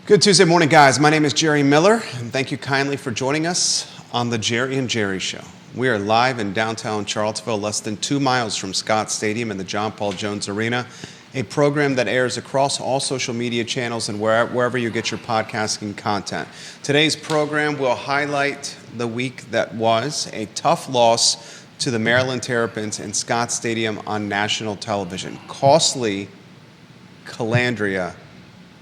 Good Tuesday morning, guys. My name is Jerry Miller, and thank you kindly for joining us on the Jerry and Jerry Show. We are live in downtown Charlottesville, less than 2 miles from Scott Stadium and the John Paul Jones Arena, a program that airs across all social media channels and wherever you get your podcasting content. Today's program will highlight the week that was a tough loss to the Maryland Terrapins in Scott Stadium on national television. Costly Colandrea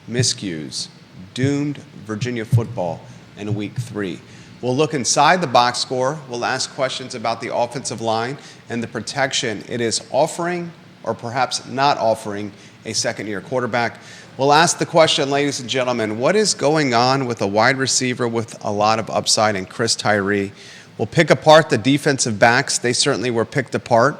Miscues doomed Virginia football in week 3. We'll look inside the box score. We'll ask questions about the offensive line and the protection it is offering or perhaps not offering a second-year quarterback. We'll ask the question, ladies and gentlemen, what is going on with a wide receiver with a lot of upside in Chris Tyree? We'll pick apart the defensive backs. They certainly were picked apart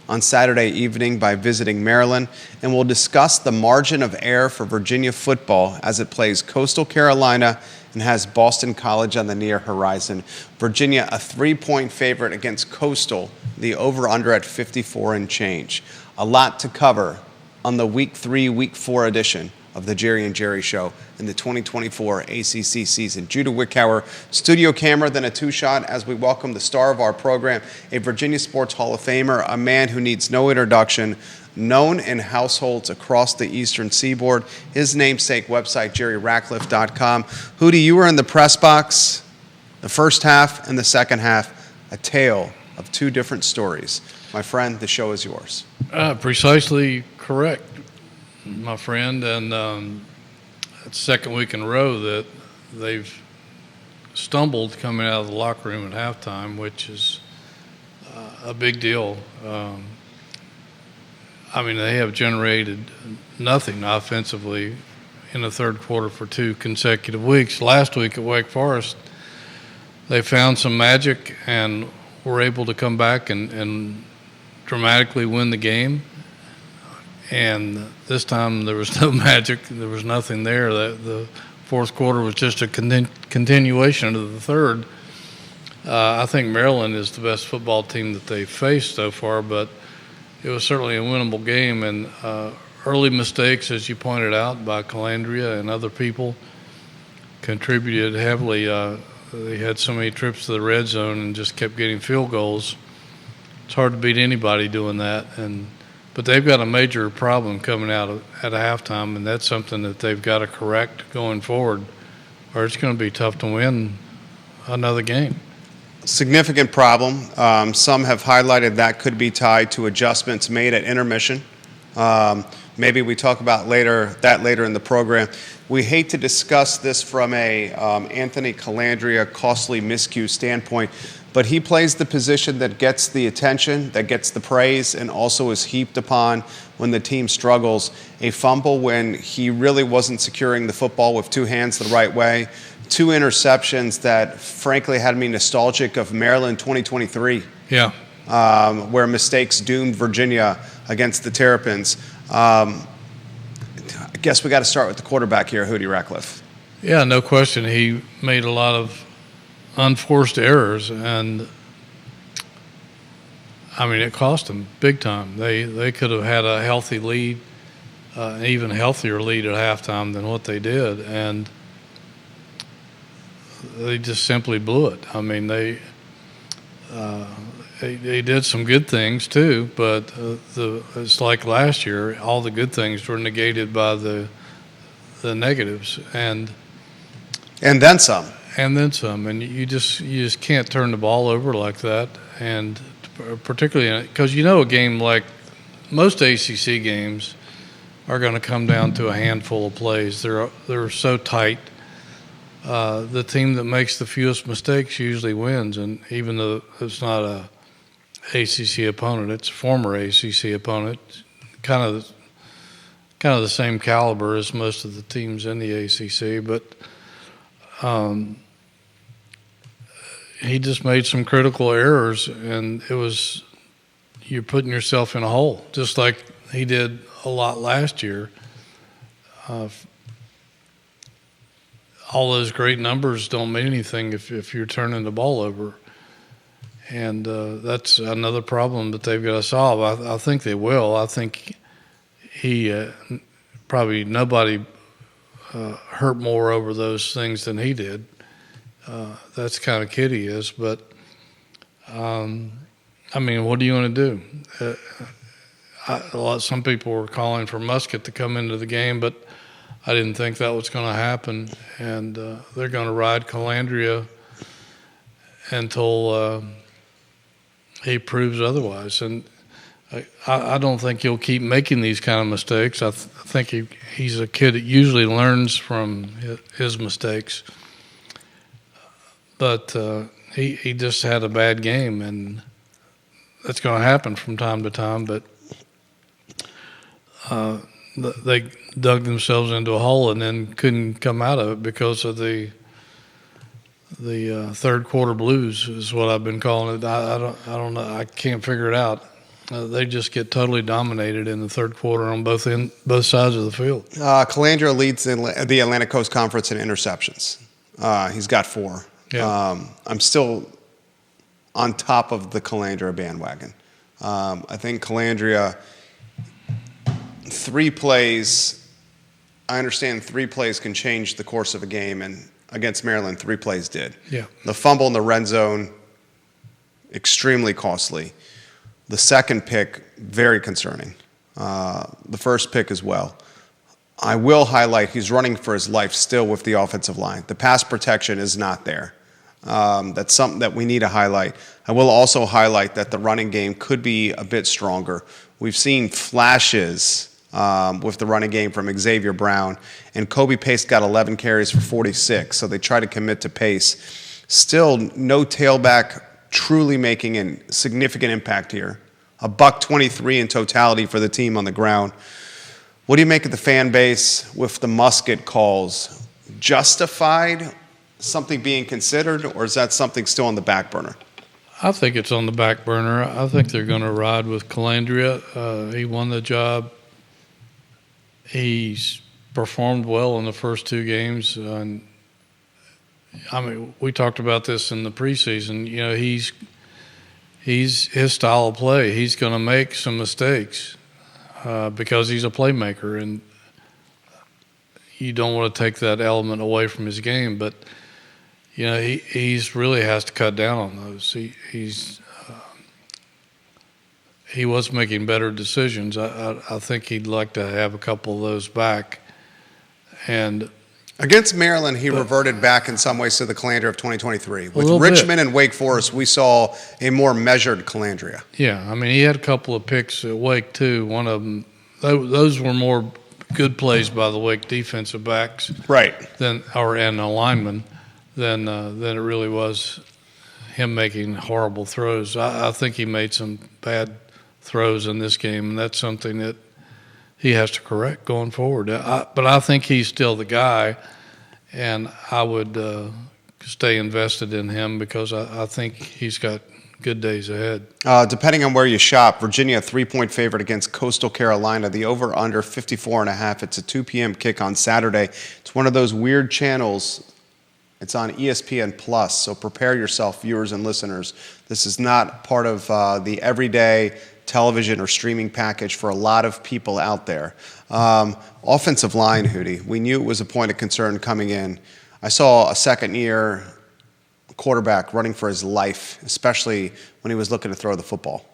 on Saturday evening by visiting Maryland, and we'll discuss the margin of error for Virginia football as it plays Coastal Carolina and has Boston College on the near horizon. Virginia, a 3-point favorite against Coastal, the over-under at 54 and change. A lot to cover on the Week 3, Week 4 edition of the Jerry and Jerry Show in the 2024 ACC season. Judah Wickower, studio camera, then a two-shot as we welcome the star of our program, a Virginia Sports Hall of Famer, a man who needs no introduction, known in households across the Eastern Seaboard. His namesake website, jerryratcliffe.com. Hootie, you were in the press box the first half and the second half, a tale of two different stories. My friend, the show is yours. Precisely correct, my friend, and it's the second week in a row that they've stumbled coming out of the locker room at halftime, which is a big deal. They have generated nothing offensively in the third quarter for 2 consecutive weeks. Last week at Wake Forest, they found some magic and were able to come back and dramatically win the game. And this time there was no magic. There was nothing there. The fourth quarter was just a continuation of the third. I think Maryland is the best football team that they've faced so far, but it was certainly a winnable game. And early mistakes, as you pointed out, by Colandrea and other people contributed heavily. They had so many trips to the red zone and just kept getting field goals. It's hard to beat anybody doing that. But they've got a major problem coming out at a halftime, and that's something that they've got to correct going forward, or it's going to be tough to win another game. Significant problem. Some have highlighted that could be tied to adjustments made at intermission. Maybe we talk about that later in the program. We hate to discuss this from a Anthony Colandrea costly miscue standpoint, but he plays the position that gets the attention, that gets the praise, and also is heaped upon when the team struggles. A fumble when he really wasn't securing the football with 2 hands the right way. 2 interceptions that, frankly, had me nostalgic of Maryland 2023. Yeah. Where mistakes doomed Virginia against the Terrapins. I guess we got to start with the quarterback here, Hootie Ratcliffe. Yeah, no question. He made a lot of unforced errors, and it cost them big time. They could have had a healthy lead, an even healthier lead at halftime than what they did, and they just simply blew it. They did some good things too, but it's like last year. All the good things were negated by the negatives, and then some. And then some, and you just can't turn the ball over like that, and particularly because a game like most ACC games are going to come down to a handful of plays. They're so tight. The team that makes the fewest mistakes usually wins, and even though it's not a ACC opponent, it's a former ACC opponent, kind of the same caliber as most of the teams in the ACC, but. He just made some critical errors, and you're putting yourself in a hole, just like he did a lot last year. All those great numbers don't mean anything if you're turning the ball over. And that's another problem that they've got to solve. I think they will. I think he probably nobody hurt more over those things than he did. That's the kind of kid he is. But, I mean, what are you going to do? Some people were calling for Musket to come into the game, but I didn't think that was going to happen. And they're going to ride Colandrea until he proves otherwise. And I don't think he'll keep making these kind of mistakes. I think he's a kid that usually learns from his mistakes. But he just had a bad game, and that's going to happen from time to time. But they dug themselves into a hole and then couldn't come out of it because of the third quarter blues is what I've been calling it. I don't know. I can't figure it out. They just get totally dominated in the third quarter on both sides of the field. Colandrea leads the Atlantic Coast Conference in interceptions. He's got 4. Yeah. I'm still on top of the Colandrea bandwagon. I think Colandrea, 3 plays, I understand 3 plays can change the course of a game, and against Maryland, 3 plays did. Yeah. The fumble in the red zone, extremely costly. The second pick, very concerning. The first pick as well. I will highlight he's running for his life still with the offensive line. The pass protection is not there. That's something that we need to highlight. I will also highlight that the running game could be a bit stronger. We've seen flashes with the running game from Xavier Brown, and Kobe Pace got 11 carries for 46, so they try to commit to Pace. Still, no tailback truly making a significant impact here. $123 in totality for the team on the ground. What do you make of the fan base with the Musket calls? Justified, something being considered, or is that something still on the back burner? I think it's on the back burner. I think they're going to ride with Colandrea. He won the job. He's performed well in the first 2 games. And I mean, we talked about this in the preseason. You know, he's his style of play. He's going to make some mistakes because he's a playmaker, and you don't want to take that element away from his game. But you know, he's really has to cut down on those. He was making better decisions. I think he'd like to have a couple of those back. And against Maryland, he reverted back in some ways to the Colandrea of 2023. With Richmond and Wake Forest, we saw a more measured Colandrea. Yeah, I mean, he had a couple of picks at Wake too. One of them, those were more good plays by the Wake defensive backs, right? And the linemen than it really was him making horrible throws. I think he made some bad throws in this game, and that's something that he has to correct going forward. But I think he's still the guy, and I would stay invested in him because I think he's got good days ahead. Depending on where you shop, Virginia, a 3-point favorite against Coastal Carolina. The over-under 54.5. It's a 2 p.m. kick on Saturday. It's one of those weird channels. It's on ESPN Plus, so prepare yourself, viewers and listeners. This is not part of the everyday television or streaming package for a lot of people out there. Offensive line, Hootie, we knew it was a point of concern coming in. I saw a second-year quarterback running for his life, especially when he was looking to throw the football.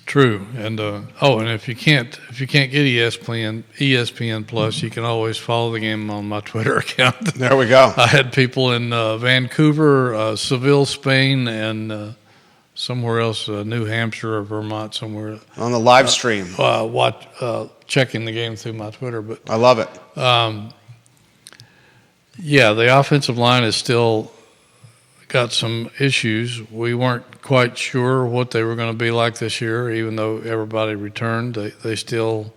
True, and and if you can't get ESPN Plus, you can always follow the game on my Twitter account. There we go. I had people in Vancouver, Seville, Spain, and somewhere else, New Hampshire or Vermont, somewhere on the live stream. Checking the game through my Twitter, but I love it. Yeah, the offensive line is still got some issues. We weren't quite sure what they were going to be like this year, even though everybody returned. They still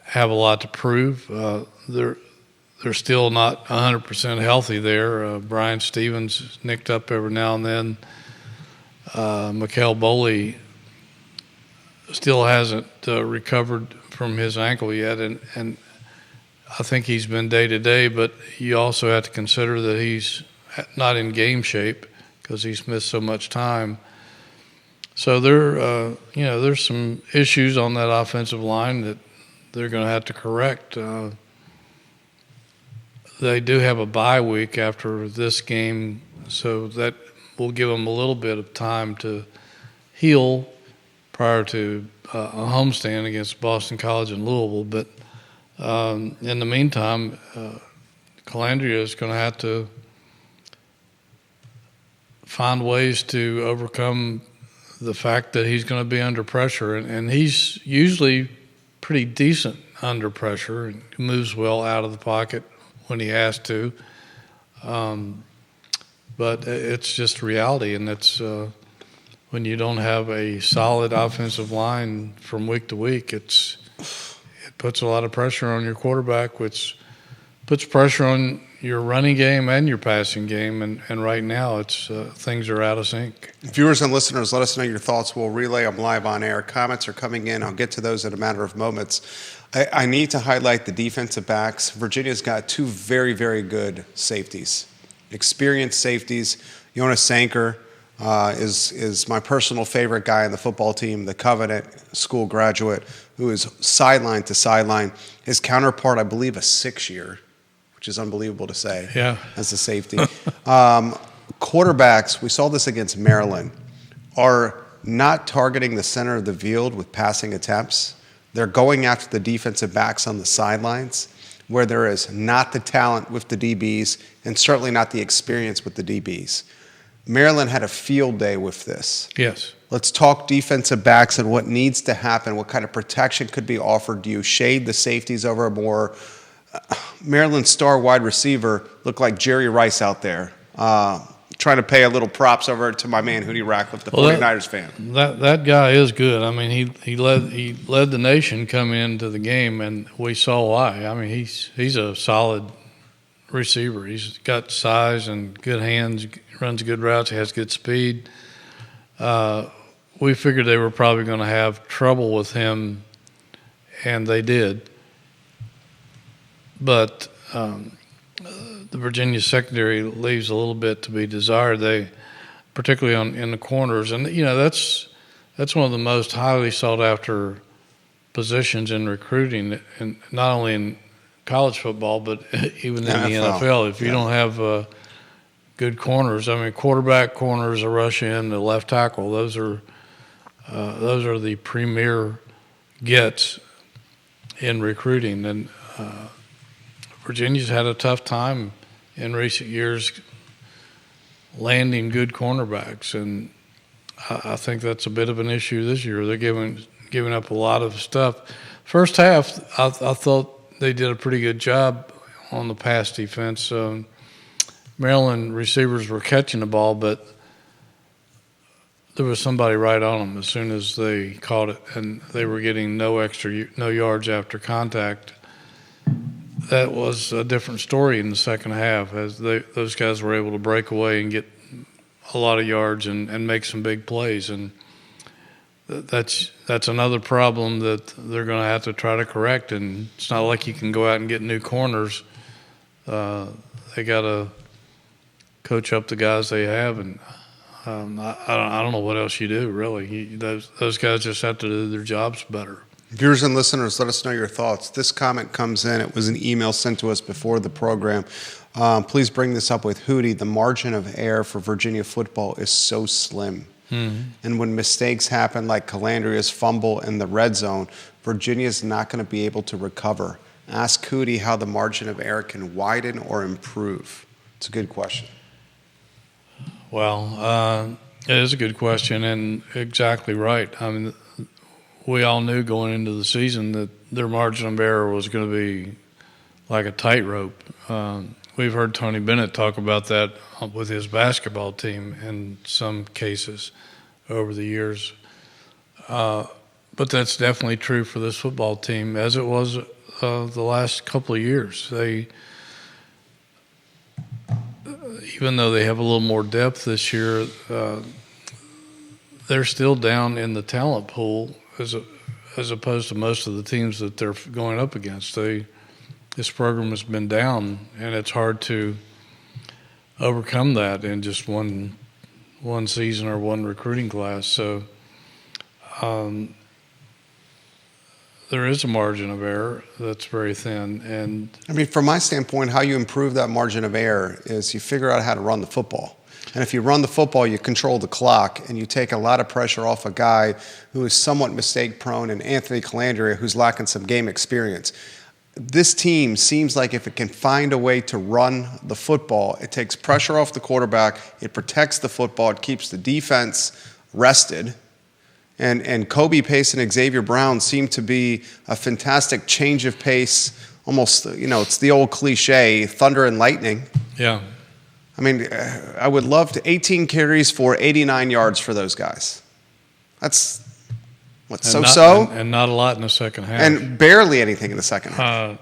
have a lot to prove. They're still not 100% healthy there. Brian Stevens is nicked up every now and then. Mikael Boley still hasn't recovered from his ankle yet, and I think he's been day-to-day, but you also have to consider that he's not in game shape because he's missed so much time. So there's some issues on that offensive line that they're going to have to correct. they do have a bye week after this game, so that will give them a little bit of time to heal prior to a homestand against Boston College and Louisville. But in the meantime, Colandrea is going to have to find ways to overcome the fact that he's going to be under pressure, and he's usually pretty decent under pressure and moves well out of the pocket when he has to. But it's just reality, and it's when you don't have a solid offensive line from week to week, it puts a lot of pressure on your quarterback, which puts pressure on your running game and your passing game, and right now things are out of sync. Viewers and listeners, let us know your thoughts. We'll relay them live on air. Comments are coming in. I'll get to those in a matter of moments. I need to highlight the defensive backs. Virginia's got two very, very good safeties, experienced safeties. Jonas Sanker is my personal favorite guy on the football team, the Covenant School graduate who is sideline to sideline. His counterpart, I believe, a 6-year, which is unbelievable to say, as a safety. Quarterbacks, we saw this against Maryland, are not targeting the center of the field with passing attempts. They're going after the defensive backs on the sidelines, where there is not the talent with the DBs and certainly not the experience with the DBs. Maryland had a field day with this. Yes. Let's talk defensive backs and what needs to happen. What kind of protection could be offered? Do you shade the safeties over more? Maryland's star wide receiver looked like Jerry Rice out there, trying to pay a little props over to my man Hootie Ratcliffe, the 49ers fan. That guy is good. I mean, he led the nation come into the game, and we saw why. I mean, he's a solid receiver. He's got size and good hands, runs good routes, he has good speed. We figured they were probably going to have trouble with him, and they did. But the Virginia secondary leaves a little bit to be desired. They, particularly in the corners, and that's one of the most highly sought after positions in recruiting, and not only in college football but even in the NFL. If you don't have good corners, I mean, quarterback corners, a rush in, the left tackle, those are the premier gets in recruiting, and Virginia's had a tough time in recent years landing good cornerbacks, and I think that's a bit of an issue this year. They're giving up a lot of stuff. First half, I thought they did a pretty good job on the pass defense. Maryland receivers were catching the ball, but there was somebody right on them as soon as they caught it, and they were getting no yards after contact. That was a different story in the second half, as those guys were able to break away and get a lot of yards and make some big plays. And that's another problem that they're going to have to try to correct. And it's not like you can go out and get new corners. They got to coach up the guys they have, and I don't know what else you do, really. Those guys just have to do their jobs better. Viewers and listeners, let us know your thoughts. This comment comes in. It was an email sent to us before the program. Please bring this up with Hootie. The margin of error for Virginia football is so slim. Mm-hmm. And when mistakes happen like Colandrea's fumble in the red zone, Virginia's not going to be able to recover. Ask Hootie how the margin of error can widen or improve. It's a good question. Well, it is a good question, and exactly right. I mean, we all knew going into the season that their margin of error was going to be like a tightrope. We've heard Tony Bennett talk about that with his basketball team in some cases over the years. But that's definitely true for this football team, as it was the last couple of years. Even though they have a little more depth this year, they're still down in the talent pool as opposed to most of the teams that they're going up against. This program has been down, and it's hard to overcome that in just one season or one recruiting class. So there is a margin of error that's very thin. And I mean, from my standpoint, how you improve that margin of error is you figure out how to run the football. And if you run the football, you control the clock, and you take a lot of pressure off a guy who is somewhat mistake-prone, and Anthony Colandrea, who's lacking some game experience. This team seems like if it can find a way to run the football, it takes pressure off the quarterback, it protects the football, it keeps the defense rested. And Kobe Pace and Xavier Brown seem to be a fantastic change of pace, almost, it's the old cliche, thunder and lightning. yeah, I mean, I would love to 18 carries for 89 yards for those guys. That's what, so-so? and not a lot in the second half. And barely anything in the second half.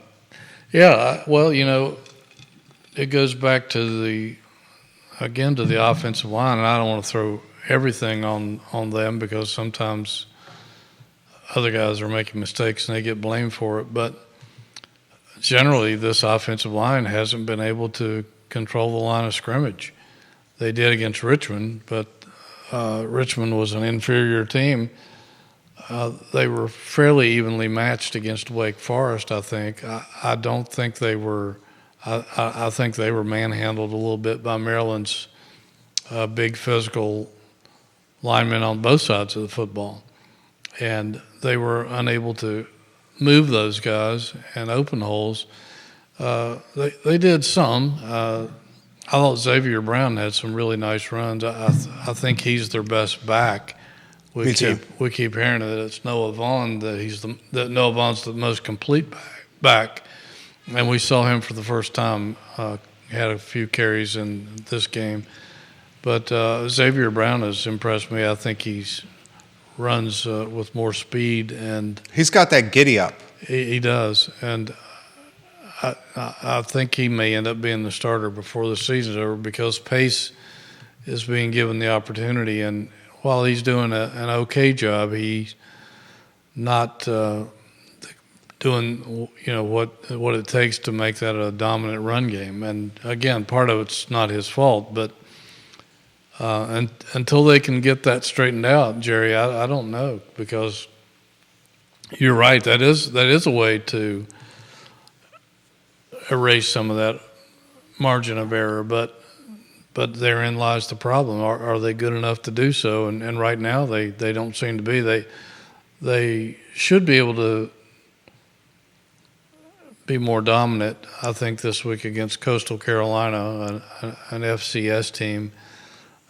Well, it goes back to the offensive line, and I don't want to throw everything on them because sometimes other guys are making mistakes and they get blamed for it. But generally, this offensive line hasn't been able to control the line of scrimmage. They did against Richmond, but Richmond was an inferior team. They were fairly evenly matched against Wake Forest, I think. I don't think they were I think they were manhandled a little bit by Maryland's big physical linemen on both sides of the football. And they were unable to move those guys and open holes. They did some. I thought Xavier Brown had some really nice runs. I think he's their best back. We keep hearing that it's Noah Vaughn, that Noah Vaughn's the most complete back. And we saw him for the first time. Had a few carries in this game. But Xavier Brown has impressed me. I think he's runs with more speed, and He's got that giddy up. he does. And I think he may end up being the starter before the season's over because Pace is being given the opportunity. And while he's doing an okay job, he's not doing what it takes to make that a dominant run game. And again, part of it's not his fault, but and until they can get that straightened out, Jerry, I don't know, because you're right. That is a way to erase some of that margin of error, but therein lies the problem. Are they good enough to do so? And right now they don't seem to be. They should be able to be more dominant, I think, this week against Coastal Carolina, an FCS team.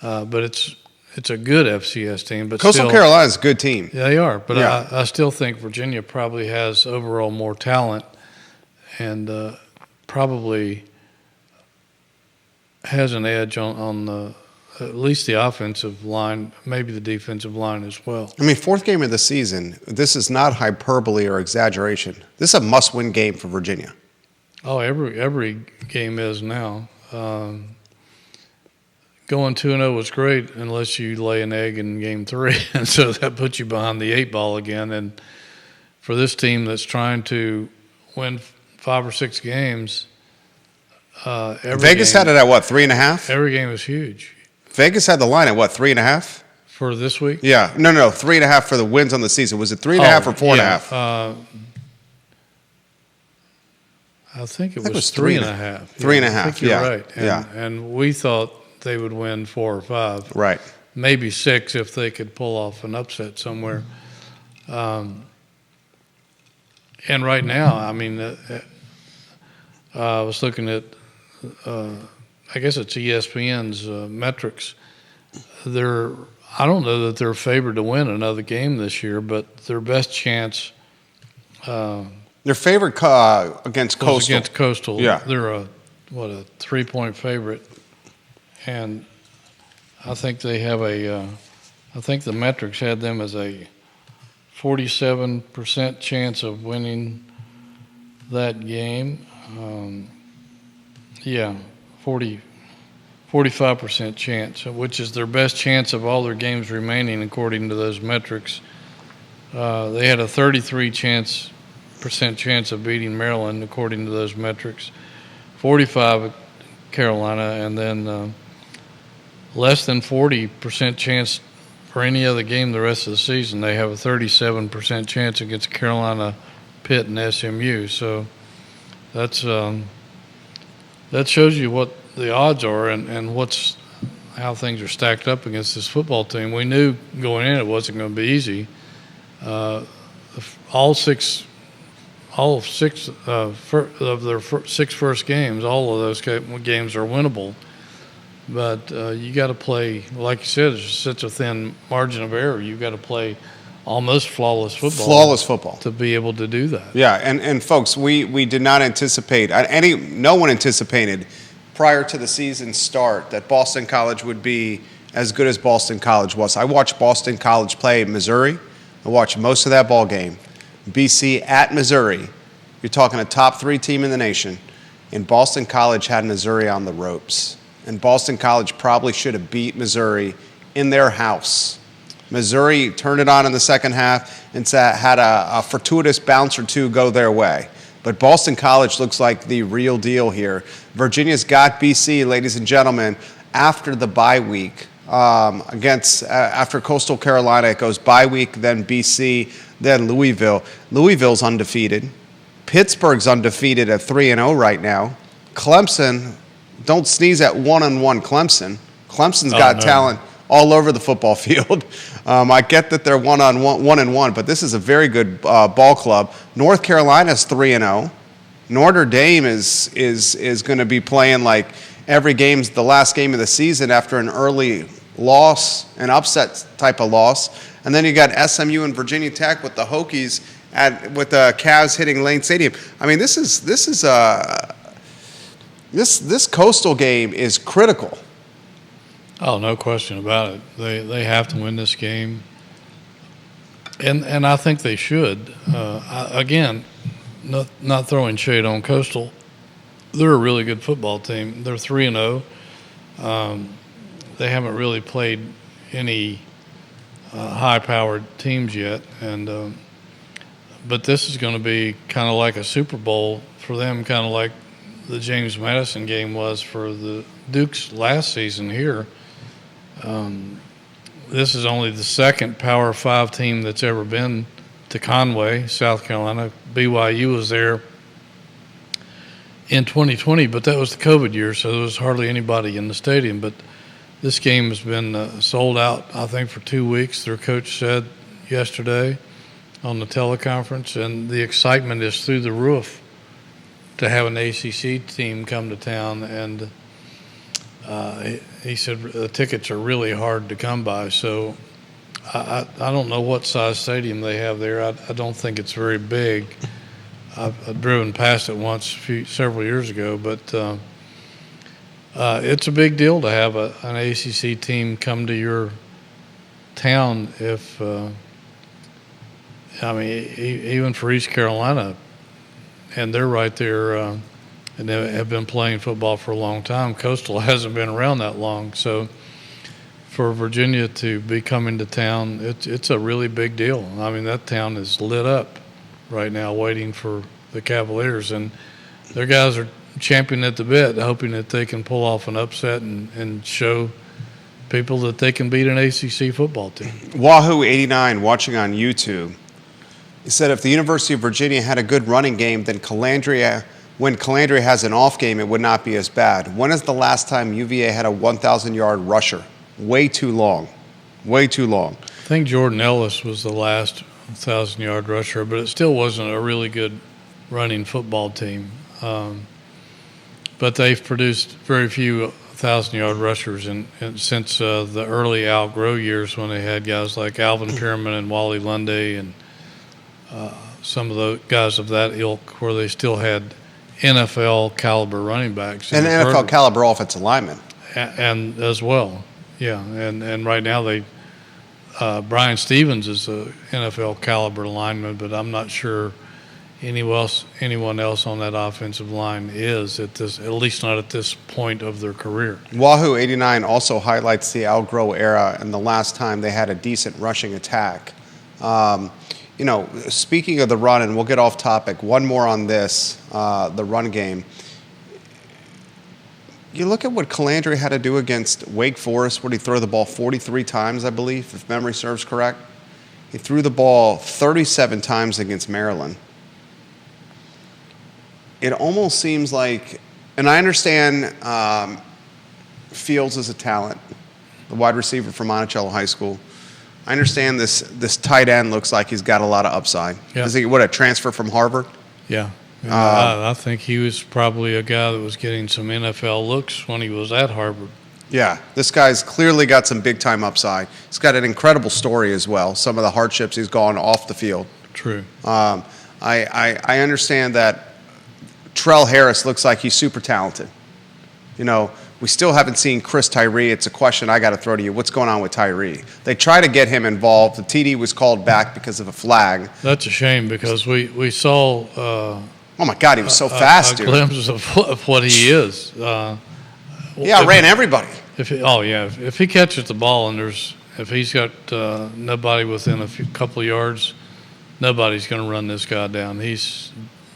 But it's a good FCS team. But Coastal Carolina is a good team. Yeah, they are. But Yeah. I still think Virginia probably has overall more talent and probably has an edge on at least the offensive line, maybe the defensive line as well. I mean, fourth game of the season, this is not hyperbole or exaggeration. This is a must-win game for Virginia. Oh, every game is now. Going 2-0 was great unless you lay an egg in game 3, and so that puts you behind the 8 ball again. And for this team that's trying to win 5 or 6 games, Vegas had it at what, 3.5? Every game is huge. Vegas had the line at what, 3.5? For this week? Yeah, no, 3.5 for the wins on the season. Was it 3.5 or 4.5? I think it was was 3.5. 3.5. 3.5, I think you're yeah. right. Yeah. And we thought they would win 4 or 5. Right. Maybe 6 if they could pull off an upset somewhere. And right now, I mean, I was looking at, I guess it's ESPN's metrics. I don't know that they're favored to win another game this year, but their best chance Their favorite against Coastal. was against Coastal. Yeah. They're a 3-point favorite. And I think they have I think the metrics had them as a 47% chance of winning that game. 45% chance, which is their best chance of all their games remaining according to those metrics. They had a 33% chance of beating Maryland according to those metrics, 45 at Carolina, and then less than 40% chance or any other game the rest of the season, they have a 37% chance against Carolina, Pitt, and SMU. So that's that shows you what the odds are and how things are stacked up against this football team. We knew going in it wasn't going to be easy. All six of their six first games, all of those games are winnable. But you got to play, like you said, it's such a thin margin of error. You got to play almost flawless football. Flawless football. To be able to do that. Yeah, and folks, we did not anticipate, no one anticipated prior to the season start that Boston College would be as good as Boston College was. I watched Boston College play Missouri. I watched most of that ball game. BC at Missouri. You're talking a top 3 team in the nation. And Boston College had Missouri on the ropes. And Boston College probably should have beat Missouri in their house. Missouri turned it on in the second half and had a fortuitous bounce or two go their way. But Boston College looks like the real deal here. Virginia's got BC, ladies and gentlemen, after the bye week. After Coastal Carolina, it goes bye week, then BC, then Louisville. Louisville's undefeated. Pittsburgh's undefeated at 3-0 right now. Clemson, don't sneeze at 1-1 Clemson. Clemson's got talent all over the football field. I get that they're 1-1, but this is a very good ball club. North Carolina's 3-0. Notre Dame is going to be playing like every game's the last game of the season after an early loss, an upset type of loss. And then you got SMU and Virginia Tech with the Hokies with the Cavs hitting Lane Stadium. I mean, this Coastal game is critical. Oh, no question about it. They have to win this game, and I think they should. Again, not throwing shade on Coastal. They're a really good football team. They're 3-0. They haven't really played any high-powered teams yet, but this is going to be kind of like a Super Bowl for them, kind of like the James Madison game was for the Dukes last season here. This is only the second Power 5 team that's ever been to Conway, South Carolina. BYU was there in 2020, but that was the COVID year, so there was hardly anybody in the stadium. But this game has been sold out, I think, for 2 weeks, their coach said yesterday on the teleconference, and the excitement is through the roof to have an ACC team come to town. And he said the tickets are really hard to come by. So I don't know what size stadium they have there. I don't think it's very big. I've driven past it once several years ago, but it's a big deal to have an ACC team come to your town. Even for East Carolina, and they're right there. And they have been playing football for a long time. Coastal hasn't been around that long. So for Virginia to be coming to town, it's a really big deal. I mean, that town is lit up right now waiting for the Cavaliers. And their guys are champing at the bit, hoping that they can pull off an upset and show people that they can beat an ACC football team. Wahoo89, watching on YouTube, he said if the University of Virginia had a good running game, then when Colandrea has an off game, it would not be as bad. When is the last time UVA had a 1,000-yard rusher? Way too long. Way too long. I think Jordan Ellis was the last 1,000-yard rusher, but it still wasn't a really good running football team. But they've produced very few 1,000-yard rushers since the early Al Groh years when they had guys like Alvin Pierman and Wally Lunday and some of the guys of that ilk, where they still had NFL caliber running backs and NFL caliber offensive linemen, and as well, yeah. And right now Brian Stevens is a NFL caliber lineman, but I'm not sure anyone else on that offensive line is at least not at this point of their career. Wahoo89 also highlights the Al Groh era and the last time they had a decent rushing attack. Speaking of the run, and we'll get off topic, one more on this, the run game. You look at what Colandrea had to do against Wake Forest, where he threw the ball 43 times, I believe, if memory serves correct. He threw the ball 37 times against Maryland. It almost seems like, and I understand Fields is a talent, the wide receiver from Monticello High School. I understand this tight end looks like he's got a lot of upside. Yeah. Is he, a transfer from Harvard? Yeah. I think he was probably a guy that was getting some NFL looks when he was at Harvard. Yeah, this guy's clearly got some big-time upside. He's got an incredible story as well, some of the hardships he's gone off the field. True. I understand that Trell Harris looks like he's super talented. We still haven't seen Chris Tyree. It's a question I got to throw to you. What's going on with Tyree? They try to get him involved. The TD was called back because of a flag. That's a shame because we saw oh, my God, he was so fast, dude. A glimpse of what he is. Yeah, I ran everybody. If he catches the ball and if he's got nobody within a couple of yards, nobody's going to run this guy down. He's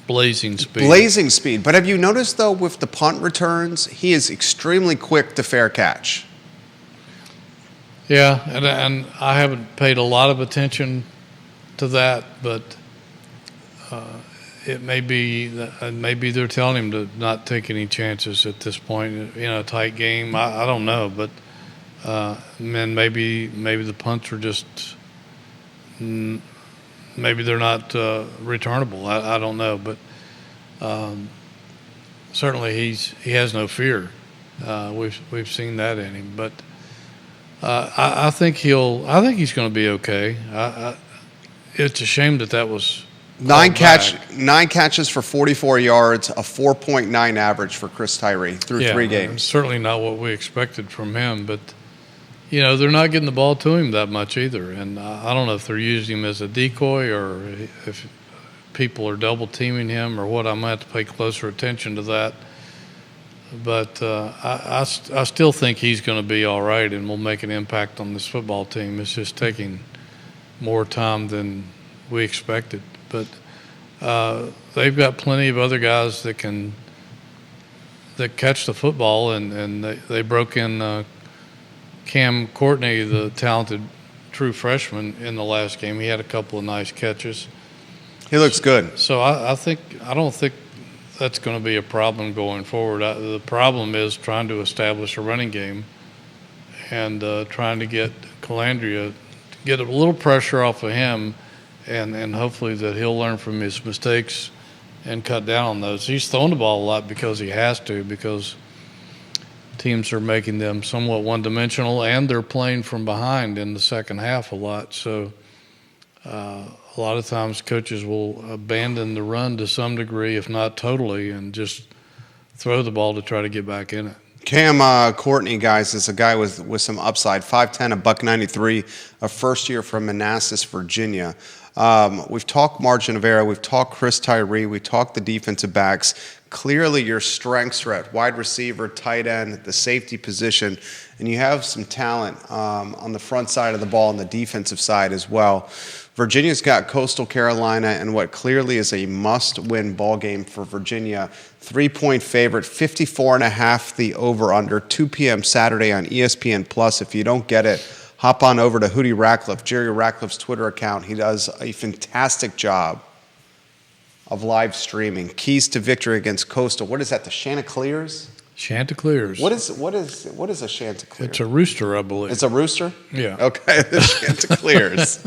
blazing speed. Blazing speed. But have you noticed, though, with the punt returns, he is extremely quick to fair catch. Yeah, and I haven't paid a lot of attention to that, but it may be maybe they're telling him to not take any chances at this point in a tight game. I don't know, but and maybe the punts are just maybe they're not returnable. I don't know, but certainly he has no fear. We've seen that in him, but I think he's going to be okay. It's a shame that was nine catches for 44 yards, a 4.9 average for Chris Tyree through 3 games. Certainly not what we expected from him, but they're not getting the ball to him that much either. And I don't know if they're using him as a decoy or if people are double teaming him or what. I might have to pay closer attention to that. But I still think he's going to be all right and will make an impact on this football team. It's just taking more time than we expected. But they've got plenty of other guys that catch the football, and they broke in Cam Courtney, the talented true freshman, in the last game. He had a couple of nice catches. He looks good. So I don't think that's going to be a problem going forward. The problem is trying to establish a running game and trying to get Colandrea, get a little pressure off of him, and hopefully that he'll learn from his mistakes and cut down on those. He's throwing the ball a lot because he has to, because teams are making them somewhat one-dimensional, and they're playing from behind in the second half a lot. So a lot of times coaches will abandon the run to some degree, if not totally, and just throw the ball to try to get back in it. Cam Courtney, guys, is a guy with some upside. 5'10", $193, a first year from Manassas, Virginia. We've talked Margin of error. We've talked Chris Tyree. We talked the defensive backs. Clearly your strengths are at wide receiver, tight end, the safety position, and you have some talent on the front side of the ball and the defensive side as well. Virginia's got Coastal Carolina and what clearly is a must-win ball game for Virginia. 3-point favorite, 54.5 the over-under, 2 p.m. Saturday on ESPN+. If you don't get it, hop on over to Hootie Ratcliffe, Jerry Ratcliffe's Twitter account. He does a fantastic job of live streaming. Keys to victory against Coastal. What is that, the Chanticleers? Chanticleers. What is a Chanticleer? It's a rooster, I believe. It's a rooster? Yeah. Okay, the Chanticleers.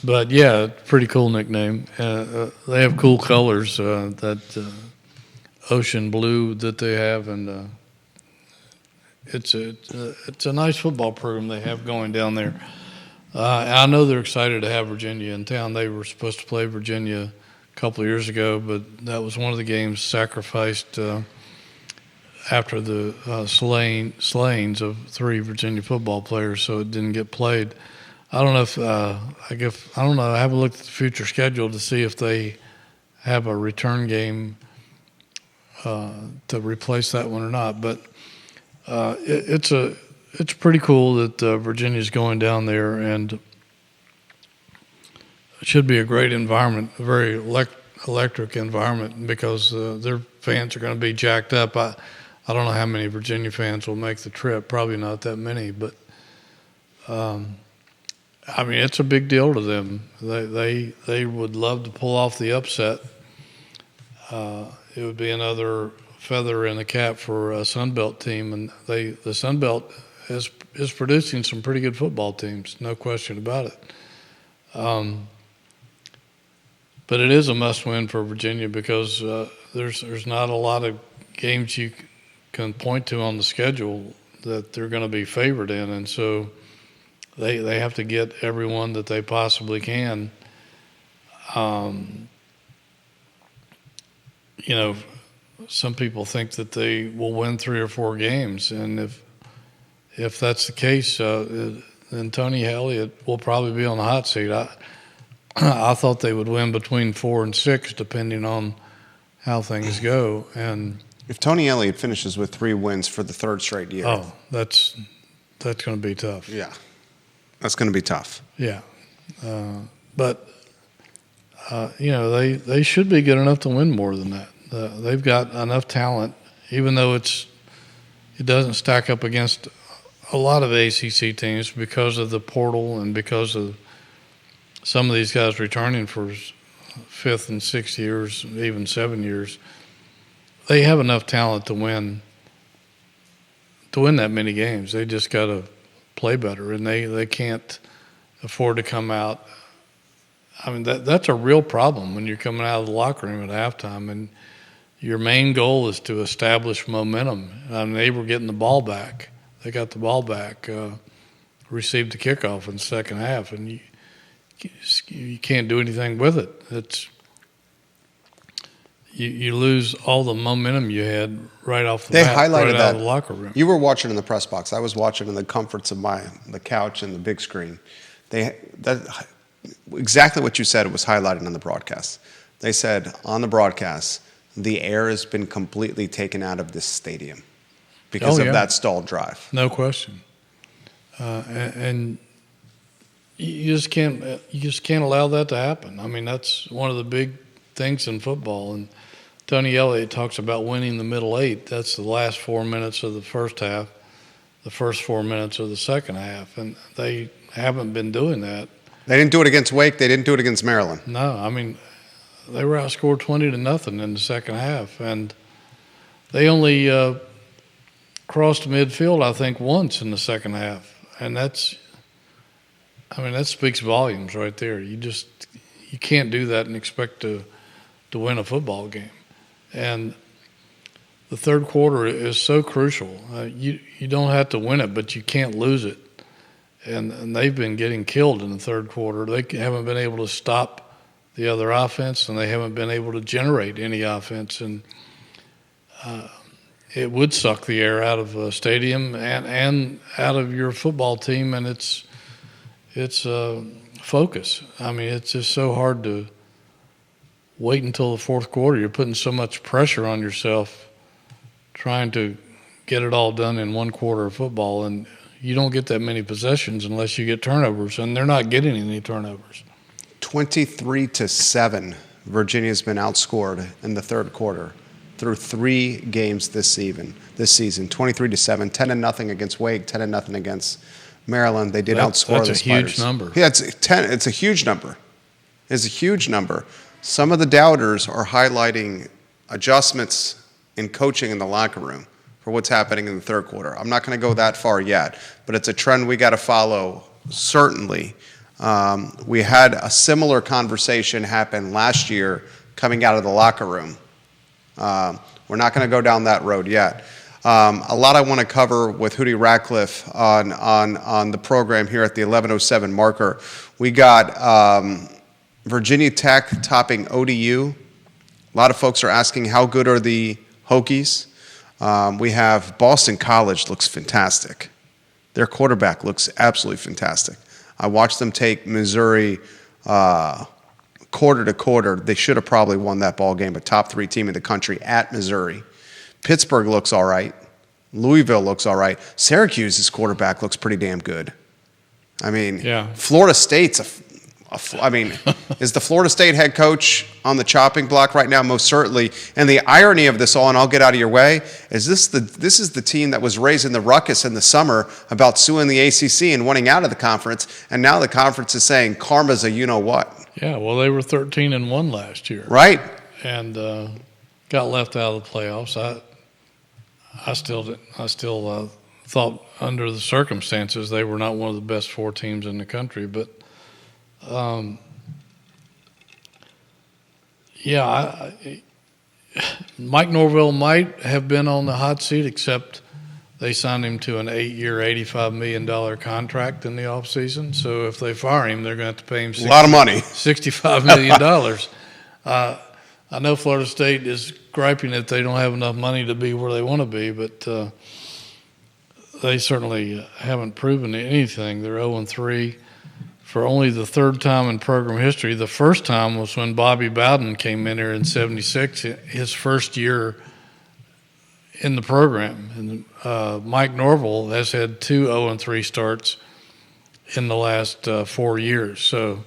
But yeah, pretty cool nickname. They have cool colors, that ocean blue that they have, and it's a nice football program they have going down there. I know they're excited to have Virginia in town. They were supposed to play Virginia a couple of years ago, but that was one of the games sacrificed after the slayings of 3 Virginia football players, so it didn't get played. I don't know if I don't know. I haven't looked at the future schedule to see if they have a return game to replace that one or not. But it's pretty cool that Virginia's going down there, and it should be a great environment, a very electric environment because their fans are going to be jacked up. I don't know how many Virginia fans will make the trip. Probably not that many, but I mean, it's a big deal to them. They would love to pull off the upset. It would be another feather in the cap for a Sun Belt team, and the Sun Belt is producing some pretty good football teams, no question about it. But it is a must-win for Virginia because there's not a lot of games you can point to on the schedule that they're going to be favored in, and so they have to get everyone that they possibly can. You know, some people think that they will win 3 or 4 games, and if that's the case, then Tony Elliott will probably be on the hot seat. I thought they would win between 4 and 6, depending on how things go. And if Tony Elliott finishes with 3 wins for the 3rd straight year, that's going to be tough. Yeah, that's going to be tough. Yeah, but you know, they should be good enough to win more than that. They've got enough talent, even though it doesn't stack up against a lot of ACC teams because of the portal and because of some of these guys returning for 5th and 6th years, even 7 years. They have enough talent to win that many games. They just got to play better, and they can't afford to come out. I mean, that's a real problem when you're coming out of the locker room at halftime, and your main goal is to establish momentum. I mean, they were getting the ball back. They got the ball back, received the kickoff in the second half, and you can't do anything with it. It's you lose all the momentum you had right off the bat, highlighted right out of the locker room. You were watching in the press box. I was watching in the comforts of the couch and the big screen. Exactly what you said was highlighted on the broadcast. They said on the broadcast, the air has been completely taken out of this stadium because of that stalled drive. No question. And you just can't allow that to happen. I mean, that's one of the big things in football. And Tony Elliott talks about winning the middle 8. That's the last 4 minutes of the first half, the first 4 minutes of the second half, and they haven't been doing that. They didn't do it against Wake. They didn't do it against Maryland. No, I mean, they were outscored 20-0 in the second half, and they only crossed midfield, I think, once in the second half, and that speaks volumes right there. You can't do that and expect to win a football game, and the third quarter is so crucial. You don't have to win it, but you can't lose it. And they've been getting killed in the third quarter. They haven't been able to stop the other offense, and they haven't been able to generate any offense. And it would suck the air out of a stadium and out of your football team and its focus. I mean, it's just so hard to wait until the fourth quarter. You're putting so much pressure on yourself trying to get it all done in one quarter of football, and you don't get that many possessions unless you get turnovers, and they're not getting any turnovers. 23-7, Virginia's been outscored in the third quarter through 3 games this season. 23-7, 10-0 against Wake, 10-0 against Maryland. They did outscore the Spiders. That's a huge number. Yeah, it's a huge number. It's a huge number. Some of the doubters are highlighting adjustments in coaching in the locker room for what's happening in the third quarter. I'm not going to go that far yet, but it's a trend we got to follow, certainly. We had a similar conversation happen last year coming out of the locker room. We're not going to go down that road yet. A lot I want to cover with Hootie Ratcliffe on the program here at the 11:07 marker. We got Virginia Tech topping ODU. A lot of folks are asking how good are the Hokies. We have Boston College looks fantastic. Their quarterback looks absolutely fantastic. I watched them take Missouri quarter to quarter. They should have probably won that ball game, a top 3 team in the country at Missouri. Pittsburgh looks all right. Louisville looks all right. Syracuse's quarterback looks pretty damn good. I mean, Florida State's I mean, is the Florida State head coach on the chopping block right now? Most certainly. And the irony of this all, and I'll get out of your way, is this is the team that was raising the ruckus in the summer about suing the ACC and wanting out of the conference, and now the conference is saying karma's a you-know-what. Yeah, well, they were 13-1 last year. Right. And got left out of the playoffs. I still thought under the circumstances they were not one of the best 4 teams in the country, but Mike Norvell might have been on the hot seat, except they signed him to an 8-year, $85 million contract in the offseason. So if they fire him, they're going to have to pay him a lot of money, $65 million. I know Florida State is griping that they don't have enough money to be where they want to be, but they certainly haven't proven anything. They're 0-3 for only the 3rd time in program history. The first time was when Bobby Bowden came in here in '76, his first year in the program. And Mike Norvell has had 2 0-3 starts in the last 4 years, so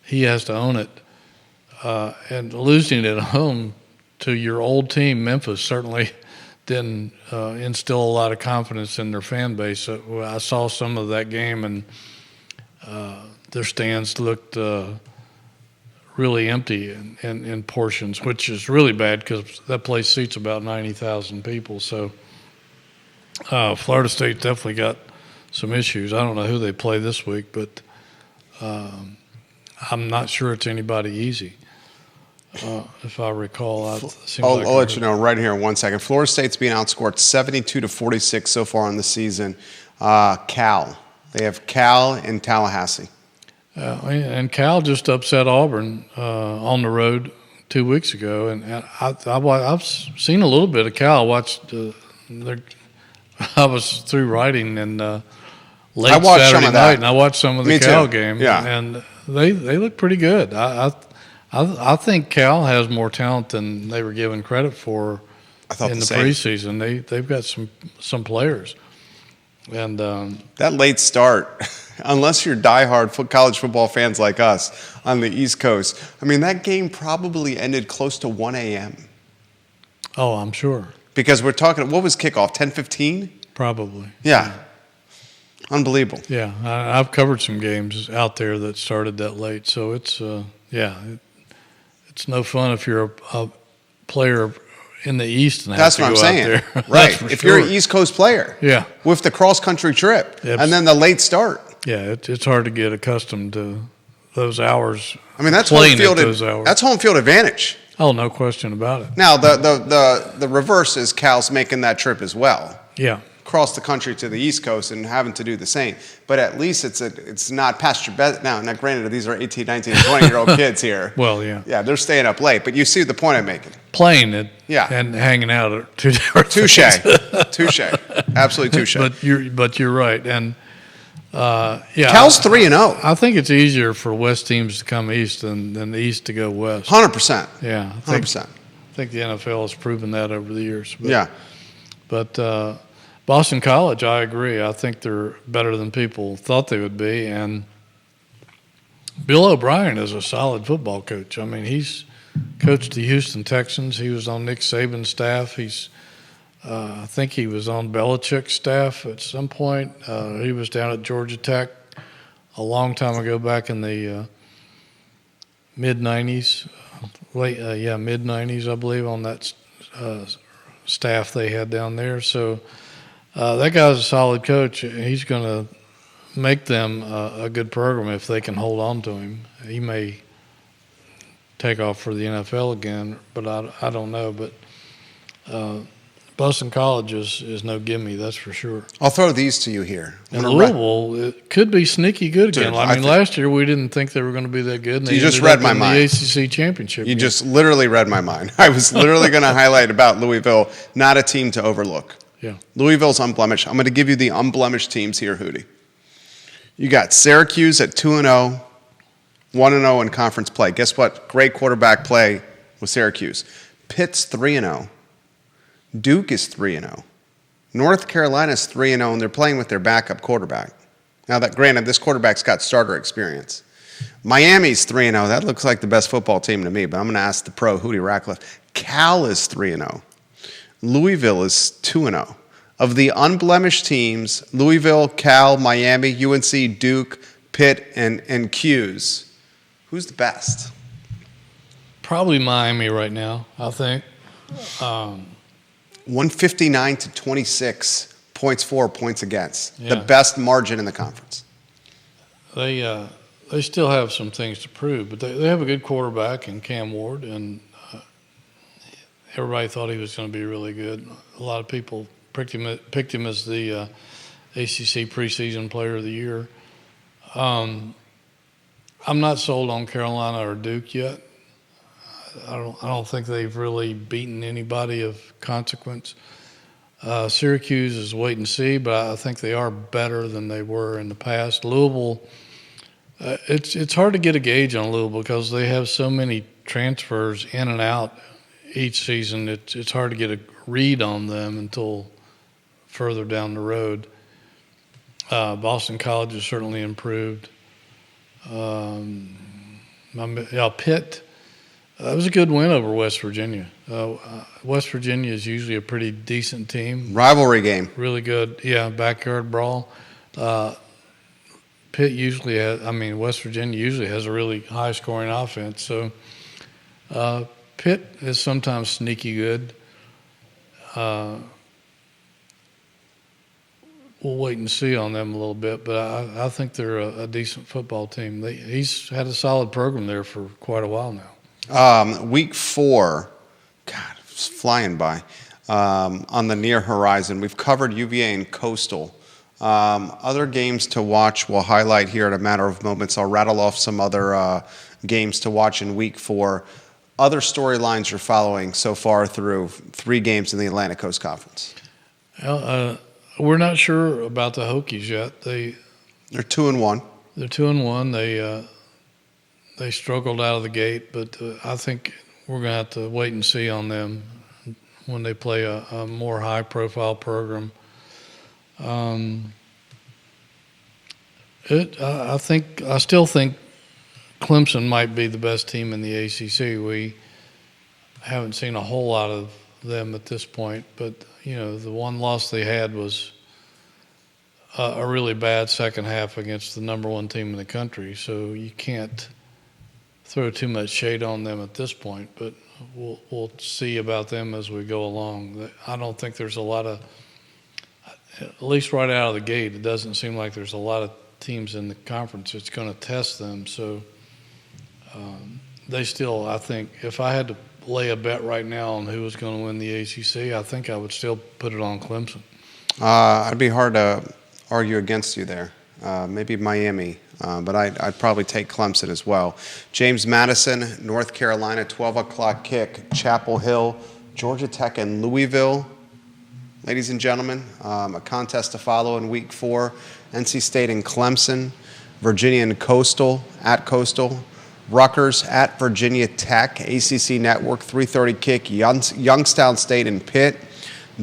he has to own it. And losing at home to your old team, Memphis, certainly didn't instill a lot of confidence in their fan base. I saw some of that game, and their stands looked really empty in portions, which is really bad because that place seats about 90,000 people. So Florida State definitely got some issues. I don't know who they play this week, but I'm not sure it's anybody easy. If I recall, I'll let you know right here in 1 second. Florida State's being outscored 72-46 so far in the season. Cal, they have Cal in Tallahassee. And Cal just upset Auburn on the road 2 weeks ago, and I've seen a little bit of Cal. I watched. I was through writing and late Saturday night, and I watched some of the Cal game. Yeah. And they look pretty good. I think Cal has more talent than they were given credit for in the preseason. They've got some players, and that late start, unless you're diehard college football fans like us on the East Coast, I mean that game probably ended close to 1 a.m. Oh, I'm sure. Because we're talking, what was kickoff? 10:15? Probably. Yeah. Unbelievable. Yeah, I've covered some games out there that started that late, so it's it's no fun if you're a player in the East and have to go out there. That's what I'm saying. Right. If you're an East Coast player. Yeah. With the cross-country trip. And then the late start. Yeah, it's hard to get accustomed to those hours. I mean, that's home field. That's home field advantage. Oh, no question about it. Now, the reverse is Cal's making that trip as well. Yeah. Across the country to the East Coast and having to do the same. But at least it's not past your bed. Now, granted, these are 18, 19, 20-year-old kids here. Well, yeah. Yeah, they're staying up late. But you see the point I'm making. Playing it and hanging out are two different Touche. Touche. Absolutely touche. But you're right. And, Cal's 3-0. I think it's easier for West teams to come East than the East to go West. 100%. Yeah. 100%. I think the NFL has proven that over the years. But Boston College, I agree. I think they're better than people thought they would be. And Bill O'Brien is a solid football coach. I mean, he's coached the Houston Texans. He was on Nick Saban's staff. I think he was on Belichick's staff at some point. He was down at Georgia Tech a long time ago, back in the mid-'90s. Mid-'90s, I believe, on that staff they had down there. So that guy's a solid coach. He's going to make them a good program if they can hold on to him. He may take off for the NFL again, but I don't know. But Boston College is no gimme, that's for sure. I'll throw these to you here. And Louisville, it could be sneaky good again. I mean, last year we didn't think they were going to be that good. And you just read my mind. The ACC championship. You just literally read my mind. I was literally going to highlight about Louisville, not a team to overlook. Yeah. Louisville's unblemished. I'm going to give you the unblemished teams here, Hootie. You got Syracuse at 2-0, 1-0 in conference play. Guess what? Great quarterback play with Syracuse. Pitt's 3-0. Duke is 3-0. North Carolina's 3-0, and they're playing with their backup quarterback. Now, granted, this quarterback's got starter experience. Miami's 3-0. That looks like the best football team to me, but I'm going to ask the pro, Hootie Ratcliffe. Cal is 3-0. Louisville is 2-0. Of the unblemished teams, Louisville, Cal, Miami, UNC, Duke, Pitt, and Q's, who's the best? Probably Miami right now, I think. 159 to 26, points for, points against. Yeah. The best margin in the conference. They still have some things to prove, but they have a good quarterback in Cam Ward, and everybody thought he was going to be really good. A lot of people picked him as the ACC preseason player of the year. I'm not sold on Carolina or Duke yet. I don't think they've really beaten anybody of consequence. Syracuse is wait and see, but I think they are better than they were in the past. Louisville, it's hard to get a gauge on Louisville because they have so many transfers in and out each season. It's hard to get a read on them until further down the road. Boston College has certainly improved. Pitt. That was a good win over West Virginia. West Virginia is usually a pretty decent team. Rivalry game. Really good, backyard brawl. West Virginia usually has a really high-scoring offense. So Pitt is sometimes sneaky good. We'll wait and see on them a little bit, but I think they're a decent football team. He's had a solid program there for quite a while now. Week 4, God, it's flying by, on the near horizon. We've covered UVA and Coastal. Other games to watch we'll highlight here in a matter of moments. I'll rattle off some other games to watch in week 4. Other storylines you're following so far through 3 games in the Atlantic Coast Conference? Well, we're not sure about the Hokies yet. They're 2-1. They're 2-1. They struggled out of the gate, but I think we're going to have to wait and see on them when they play a more high-profile program. I still think Clemson might be the best team in the ACC. We haven't seen a whole lot of them at this point, but the one loss they had was a really bad second half against the number 1 team in the country. So you can't throw too much shade on them at this point, but we'll see about them as we go along. I don't think there's a lot of, at least right out of the gate, it doesn't seem like there's a lot of teams in the conference that's going to test them. So they still, I think, if I had to lay a bet right now on who was going to win the ACC, I think I would still put it on Clemson. I'd be hard to argue against you there. Maybe Miami, but I'd probably take Clemson as well. James Madison, North Carolina, 12 o'clock kick, Chapel Hill, Georgia Tech, and Louisville. Ladies and gentlemen, a contest to follow in week 4. NC State and Clemson, Virginia and Coastal at Coastal, Rutgers at Virginia Tech, ACC Network, 3:30 kick, Youngstown State and Pitt,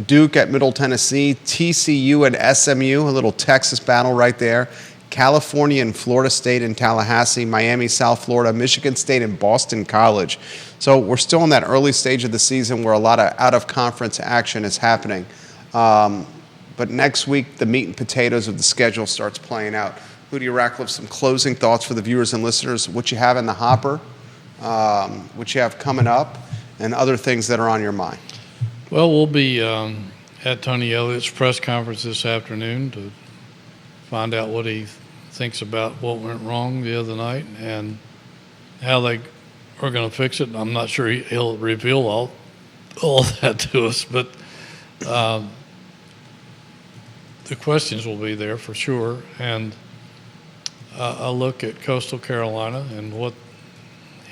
Duke at Middle Tennessee, TCU and SMU, a little Texas battle right there, California and Florida State and Tallahassee, Miami, South Florida, Michigan State and Boston College. So we're still in that early stage of the season where a lot of out-of-conference action is happening. But next week, the meat and potatoes of the schedule starts playing out. Hootie Ratcliffe, some closing thoughts for the viewers and listeners, what you have in the hopper, what you have coming up, and other things that are on your mind. Well, we'll be at Tony Elliott's press conference this afternoon to find out what he thinks about what went wrong the other night and how they are going to fix it. I'm not sure he'll reveal all that to us, but the questions will be there for sure. And a look at Coastal Carolina and what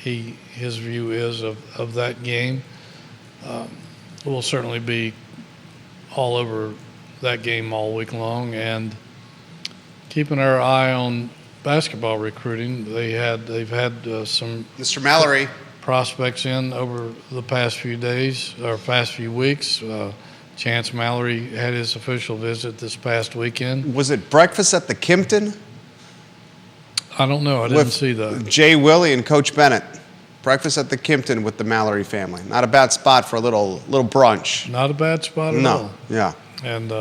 his view is of that game. We'll certainly be all over that game all week long, and keeping our eye on basketball recruiting. They've had some Mr. Mallory prospects in over the past few days or past few weeks. Chance Mallory had his official visit this past weekend. Was it breakfast at the Kimpton? I don't know. I didn't see that. Jay Willie and Coach Bennett. Breakfast at the Kimpton with the Mallory family. Not a bad spot for a little brunch. Not a bad spot at all. Yeah. And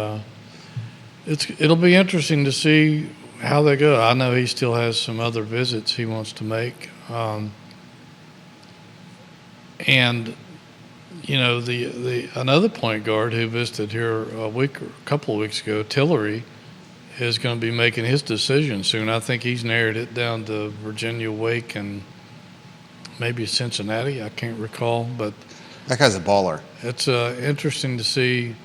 it'll be interesting to see how they go. I know he still has some other visits he wants to make. And you know, the another point guard who visited here a couple of weeks ago, Tyree, is going to be making his decision soon. I think he's narrowed it down to Virginia, Wake, and maybe Cincinnati. I can't recall, but That guy's a baller. it's interesting to see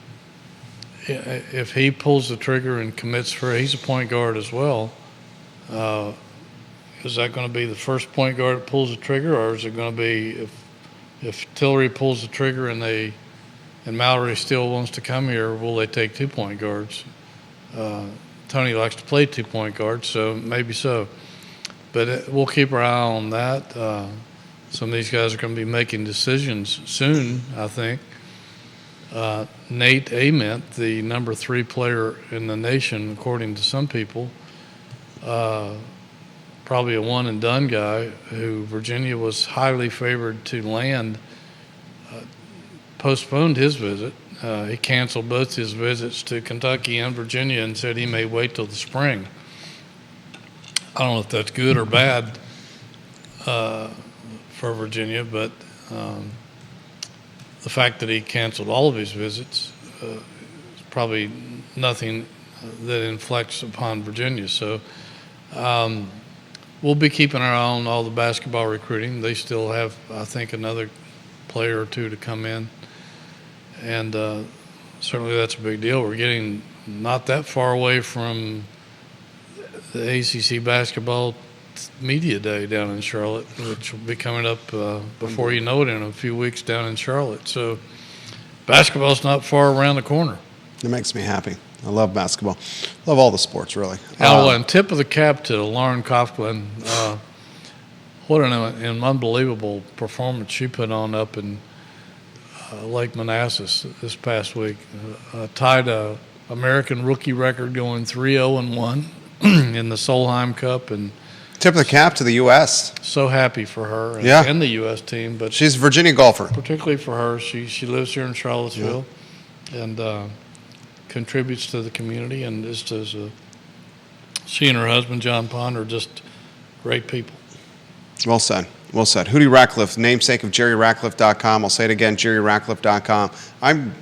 if he pulls the trigger and commits for. He's a point guard as well. Is that going to be the first point guard that pulls the trigger, or is it going to be if Tyree pulls the trigger and Mallory still wants to come here, will they take 2-point guards? Tony likes to play 2-point guards, so maybe so. But we'll keep our eye on that. Some of these guys are going to be making decisions soon, I think. Nate Ament, the number 3 player in the nation, according to some people, probably a one-and-done guy who Virginia was highly favored to land, postponed his visit. He canceled both his visits to Kentucky and Virginia and said he may wait till the spring. I don't know if that's good or bad for Virginia, but the fact that he canceled all of his visits is probably nothing that inflects upon Virginia. So we'll be keeping our eye on all the basketball recruiting. They still have, I think, another player or two to come in. And certainly that's a big deal. We're getting not that far away from the ACC basketball media day down in Charlotte, which will be coming up before you know it in a few weeks down in Charlotte. So basketball's not far around the corner. It makes me happy. I love basketball. Love all the sports, really. And tip of the cap to Lauren Coughlin. What an unbelievable performance she put on up in Lake Manassas this past week. Tied a American rookie record going 3-0-1 in the Solheim Cup, and Tip of the cap to the U.S. so happy for her and the U.S. team. But she's a Virginia golfer. Particularly for her. She lives here in Charlottesville and contributes to the community, and just as she and her husband, John Pond, are just great people. Well said. Well said. Hootie Ratcliffe, namesake of JerryRatcliffe.com. I'll say it again, JerryRatcliffe.com. I'm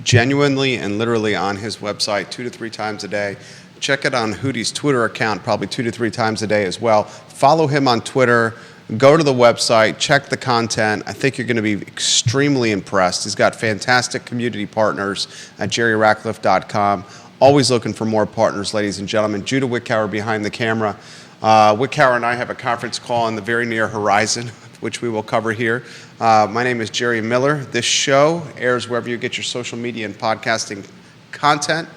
genuinely and literally on his website 2 to 3 times a day. Check it on Hootie's Twitter account probably 2 to 3 times a day as well. Follow him on Twitter. Go to the website. Check the content. I think you're going to be extremely impressed. He's got fantastic community partners at JerryRatcliffe.com. Always looking for more partners, ladies and gentlemen. Judah Wickower behind the camera. Wickower and I have a conference call in the very near horizon, which we will cover here. My name is Jerry Miller. This show airs wherever you get your social media and podcasting content.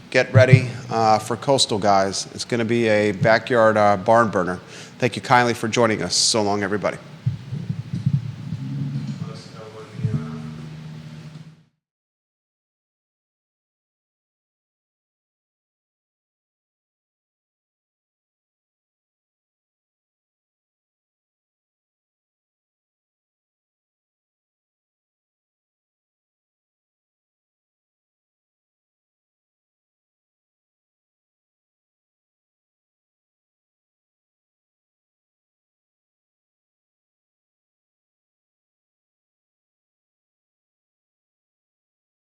Get ready for Coastal Guys. It's going to be a backyard barn burner. Thank you kindly for joining us. So long, everybody.